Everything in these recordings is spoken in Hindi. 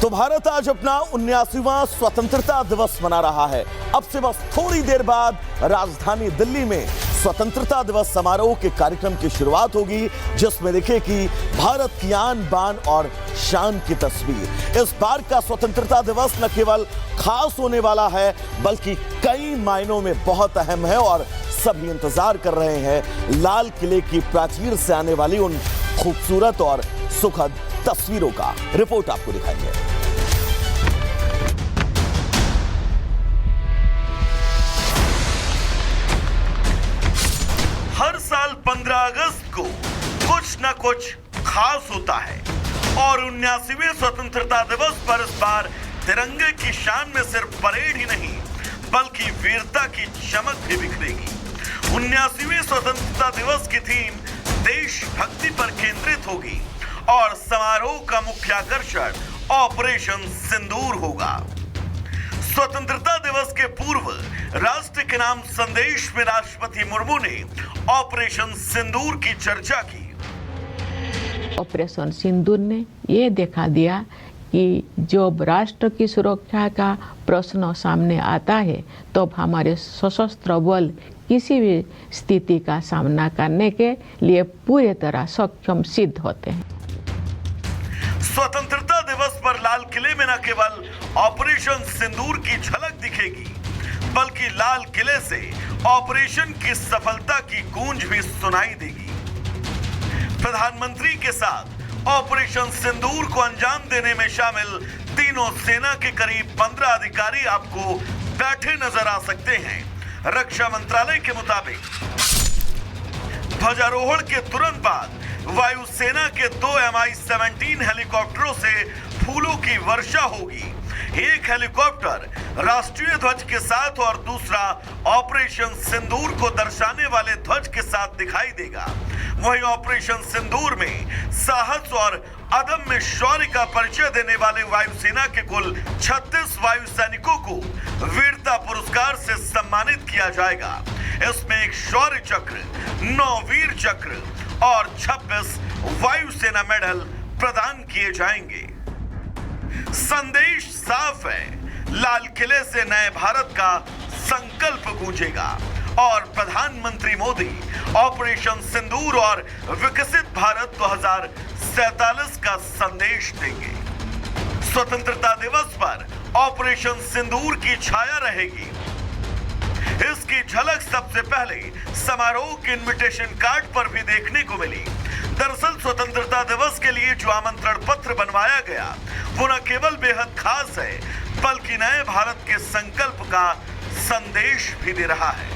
तो भारत आज अपना 79वां स्वतंत्रता दिवस मना रहा है। अब से बस थोड़ी देर बाद राजधानी दिल्ली में स्वतंत्रता दिवस समारोह के कार्यक्रम की शुरुआत होगी, जिसमें दिखेगी भारत की आन बान और शान की तस्वीर। इस बार का स्वतंत्रता दिवस न केवल खास होने वाला है, बल्कि कई मायनों में बहुत अहम है और सभी इंतजार कर रहे हैं लाल किले की प्राचीर से आने वाली उन खूबसूरत और सुखद तस्वीरों का। रिपोर्ट आपको दिखाएंगे। हर साल 15 अगस्त को कुछ न कुछ खास होता है और 79वें स्वतंत्रता दिवस पर इस बार तिरंगे की शान में सिर्फ परेड ही नहीं, बल्कि वीरता की चमक भी बिखरेगी। 79वें स्वतंत्रता दिवस की थीम देशभक्ति पर केंद्रित होगी और समारोह का मुख्य आकर्षण ऑपरेशन सिंदूर होगा। स्वतंत्रता दिवस के पूर्व राष्ट्र के नाम संदेश में राष्ट्रपति मुर्मू ने ऑपरेशन सिंदूर की चर्चा की। ऑपरेशन सिंदूर ने ये दिखा दिया कि जब राष्ट्र की सुरक्षा का प्रश्न सामने आता है तो हमारे सशस्त्र बल किसी भी स्थिति का सामना करने के लिए पूरी तरह सक्षम सिद्ध होते हैं। स्वतंत्रता दिवस पर लाल किले में न केवल ऑपरेशन सिंदूर की झलक दिखेगी, बल्कि लाल किले से ऑपरेशन की सफलता की गूंज भी सुनाई देगी। प्रधानमंत्री के साथ ऑपरेशन सिंदूर को अंजाम देने में शामिल तीनों सेना के करीब 15 अधिकारी आपको बैठे नजर आ सकते हैं। रक्षा मंत्रालय के मुताबिक ध्वजारोहण के तुरंत बाद वायुसेना के 2 Mi-17 हेलीकॉप्टरों से फूलों की वर्षा होगी। एक हेलीकॉप्टर राष्ट्रीय ध्वज के साथ और दूसरा ऑपरेशन सिंदूर को दर्शाने वाले ध्वज के साथ दिखाई देगा। वहीं ऑपरेशन सिंदूर में साहस और अदम्य शौर्य का परिचय देने वाले वायुसेना के कुल 36 वायु सैनिकों को वीरता पुरस्कार से सम्मानित किया जाएगा। इसमें एक शौर्य चक्र, 9 वीर चक्र और 26 वायुसेना मेडल प्रदान किए जाएंगे। संदेश साफ है, लाल किले से नए भारत का संकल्प गूंजेगा और प्रधानमंत्री मोदी ऑपरेशन सिंदूर और विकसित भारत 2047 का संदेश देंगे। स्वतंत्रता दिवस पर ऑपरेशन सिंदूर की छाया रहेगी। इसकी झलक सबसे पहले समारोह के इनविटेशन कार्ड पर भी देखने को मिली। दरअसल स्वतंत्रता दिवस के लिए जो आमंत्रण पत्र बनवाया गया वो न केवल बेहद खास है, बल्कि नए भारत के संकल्प का संदेश भी दे रहा है।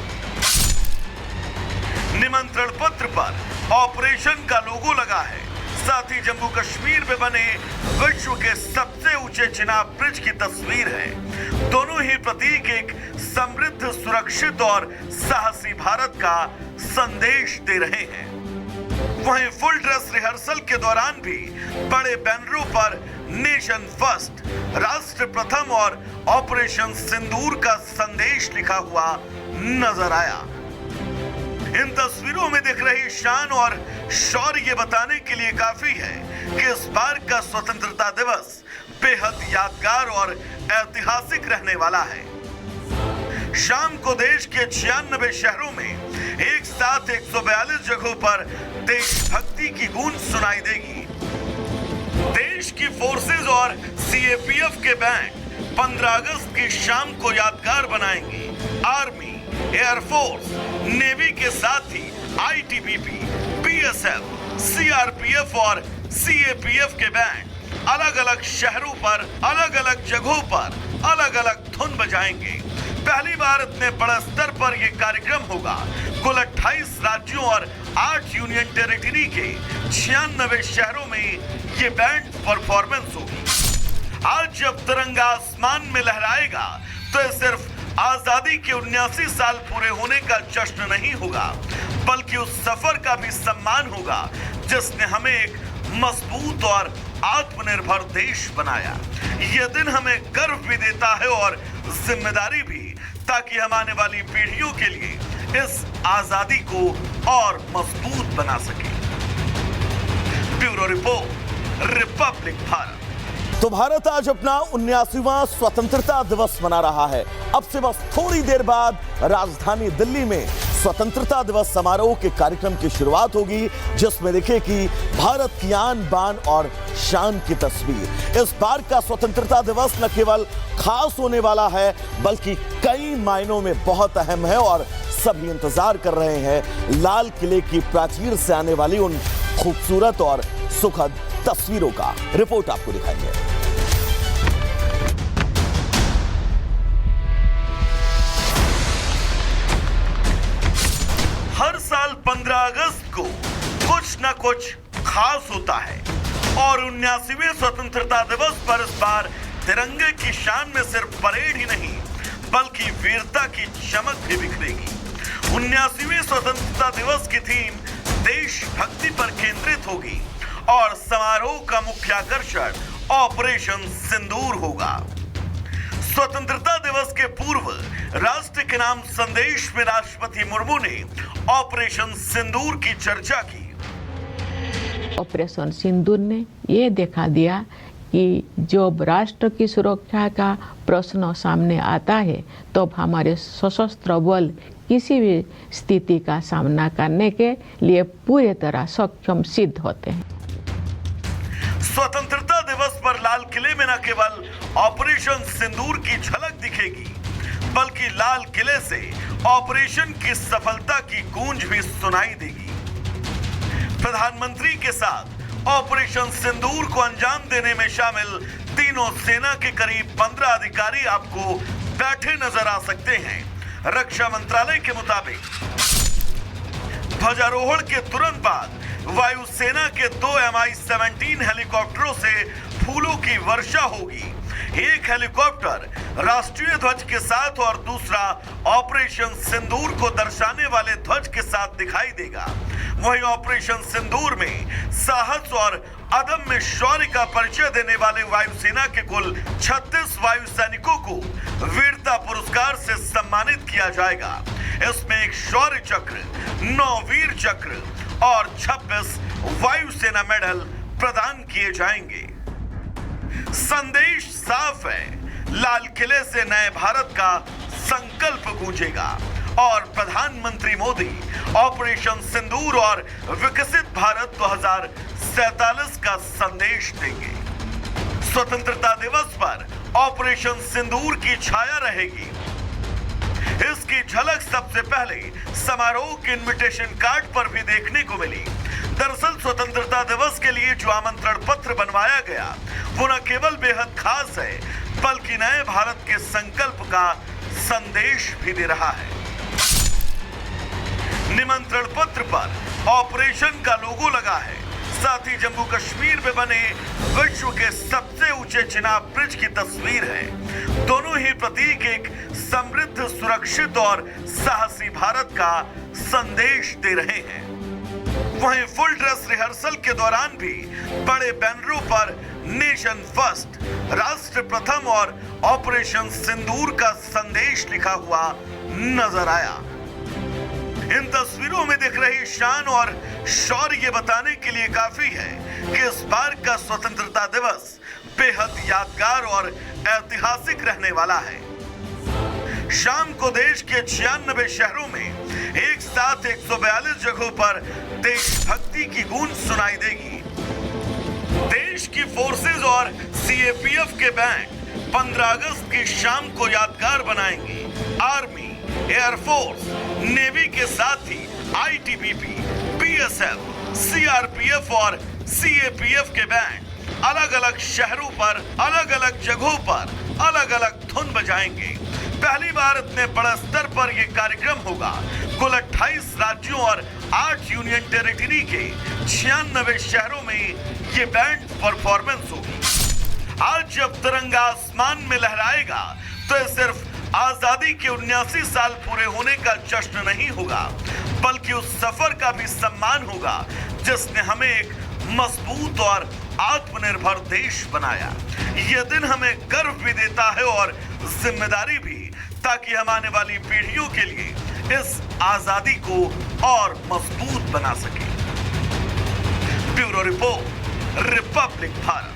निमंत्रण पत्र पर ऑपरेशन का लोगो लगा है, साथ ही जम्मू कश्मीर में बने विश्व के सबसे ऊंचे चिनाब ब्रिज की तस्वीर है। दोनों ही प्रतीक एक समृद्ध, सुरक्षित और साहसी भारत का संदेश दे रहे हैं। वहीं फुल ड्रेस रिहर्सल के दौरान भी बड़े बैनरों पर नेशन फर्स्ट, राष्ट्र प्रथम और ऑपरेशन सिंदूर का संदेश लिखा हुआ नजर आया। इन तस्वीरों में दिख रही शान और शौर्य ये बताने के लिए काफी है कि इस बार का स्वतंत्रता दिवस बेहद यादगार और ऐतिहासिक रहने वाला है। शाम को देश के 96 शहरों में एक साथ 142 जगहों पर देशभक्ति की गूंज सुनाई देगी। देश की फोर्सेज और सीएपीएफ के बैंड 15 अगस्त की शाम को यादगार बनाएंगे। आर्मी, एयरफोर्स, नेवी के साथ ही आईटीबीपी, बीएसएफ, सीआरपीएफ और सीएपीएफ के बैंड अलग अलग शहरों पर, अलग अलग जगहों पर अलग अलग धुन बजाएंगे। पहली बार इतने बड़े स्तर पर यह कार्यक्रम होगा। कुल 28 राज्यों और 8 यूनियन टेरिटरी के 96 शहरों में ये बैंड परफॉर्मेंस होगी। आज जब तिरंगा आसमान में लहराएगा तो ये सिर्फ आजादी के 79 साल पूरे होने का जश्न नहीं होगा, बल्कि उस सफर का भी सम्मान होगा जिसने हमें एक मजबूत और आत्मनिर्भर देश बनाया। यह दिन हमें गर्व भी देता है और जिम्मेदारी भी, ताकि हम आने वाली पीढ़ियों के लिए इस आजादी को और मजबूत बना सके। Bureau report, Republic Bharat. तो भारत आज अपना 79वां स्वतंत्रता दिवस मना रहा है। अब से बस थोड़ी देर बाद राजधानी दिल्ली में स्वतंत्रता दिवस समारोह के कार्यक्रम की शुरुआत होगी, जिसमें दिखेगी भारत की आन बान और शान की तस्वीर। इस बार का स्वतंत्रता दिवस न केवल खास होने वाला है, बल्कि कई मायनों में बहुत अहम है और सभी इंतजार कर रहे हैं लाल किले की प्राचीर से आने वाली उन खूबसूरत और सुखद तस्वीरों का। रिपोर्ट आपको दिखाएंगे। हर साल 15 अगस्त को कुछ न कुछ खास होता है और 79वें स्वतंत्रता दिवस पर इस बार तिरंगे की शान में सिर्फ परेड ही नहीं, बल्कि वीरता की चमक भी बिखरेगी। 79वें स्वतंत्रता दिवस की थीम देशभक्ति पर केंद्रित होगी और समारोह का मुख्य आकर्षण ऑपरेशन सिंदूर होगा। स्वतंत्रता दिवस के पूर्व राष्ट्र के नाम संदेश में राष्ट्रपति मुर्मू ने ऑपरेशन सिंदूर की चर्चा की। ऑपरेशन सिंदूर ने ये दिखा दिया कि जब राष्ट्र की सुरक्षा का प्रश्न सामने आता है तो हमारे सशस्त्र बल किसी भी स्थिति का सामना करने के लिए पूरी तरह सक्षम सिद्ध होते हैं। स्वतंत्रता दिवस पर लाल किले में न केवल ऑपरेशन सिंदूर की झलक दिखेगी, बल्कि लाल किले से ऑपरेशन की सफलता की गूंज भी सुनाई देगी। प्रधानमंत्री के साथ ऑपरेशन सिंदूर को अंजाम देने में शामिल तीनों सेना के करीब 15 अधिकारी आपको बैठे नजर आ सकते हैं। रक्षा मंत्रालय के मुताबिक ध्वजारोहण के तुरंत बाद वायुसेना के 2 Mi-17 हेलीकॉप्टरों से फूलों की वर्षा होगी। एक हेलीकॉप्टर राष्ट्रीय ध्वज के साथ और दूसरा ऑपरेशन सिंदूर को दर्शाने वाले ध्वज के साथ दिखाई देगा। वहीं ऑपरेशन सिंदूर में साहस और अदम्य शौर्य का परिचय देने वाले वायुसेना के कुल 36 वायु सैनिकों को वीरता पुरस्कार से सम्मानित किया जाएगा। इसमें एक शौर्य चक्र, 9 वीर चक्र और 26 वायुसेना मेडल प्रदान किए जाएंगे। संदेश साफ है, लाल किले से नए भारत का संकल्प गूंजेगा और प्रधानमंत्री मोदी ऑपरेशन सिंदूर और विकसित भारत 2047 का संदेश देंगे। स्वतंत्रता दिवस पर ऑपरेशन सिंदूर की छाया रहेगी। इसकी झलक सबसे पहले समारोह के इनविटेशन कार्ड पर भी देखने को मिली। दरअसल स्वतंत्रता दिवस के लिए जो आमंत्रण पत्र बनवाया गया वो न केवल बेहद खास है, बल्कि नए भारत के संकल्प का संदेश भी दे रहा है। निमंत्रण पत्र पर ऑपरेशन का लोगो लगा है, साथ ही जम्मू कश्मीर में बने विश्व के सबसे ऊंचे चिनाब ब्रिज की तस्वीर है। दोनों ही प्रतीक एक समृद्ध, सुरक्षित और साहसी भारत का संदेश दे रहे हैं। वहीं फुल ड्रेस रिहर्सल के दौरान भी बड़े बैनरों पर नेशन फर्स्ट, राष्ट्र प्रथम और ऑपरेशन सिंदूर का संदेश लिखा हुआ नजर आया। इन तस्वीरों में दिख रही शान और शौर्य ये बताने के लिए काफी है कि इस बार का स्वतंत्रता दिवस बेहद यादगार और ऐतिहासिक रहने वाला है। शाम को देश के 96 शहरों में एक साथ 142 जगहों पर देशभक्ति की गूंज सुनाई देगी। देश की फोर्सेज और सीएपीएफ के बैंड 15 अगस्त की शाम को यादगार बनाएंगे। आर्मी, एयरफोर्स, नेवी के साथ ही आईटीबीपी, बीएसएफ, सीआरपीएफ और सीएपीएफ के बैंड अलग अलग शहरों पर, अलग अलग जगहों पर अलग अलग धुन बजाएंगे। पहली बार इतने बड़े स्तर पर यह कार्यक्रम होगा। कुल 28 राज्यों और 8 यूनियन टेरिटरी के 96 शहरों में ये बैंड परफॉर्मेंस होगी। आज जब तिरंगा आसमान में लहराएगा तो ये सिर्फ आजादी के 79 साल पूरे होने का जश्न नहीं होगा, बल्कि उस सफर का भी सम्मान होगा जिसने हमें एक मजबूत और आत्मनिर्भर देश बनाया। यह दिन हमें गर्व भी देता है और जिम्मेदारी भी, ताकि हम आने वाली पीढ़ियों के लिए इस आजादी को और मजबूत बना सके। Bureau report, Republic Bharat.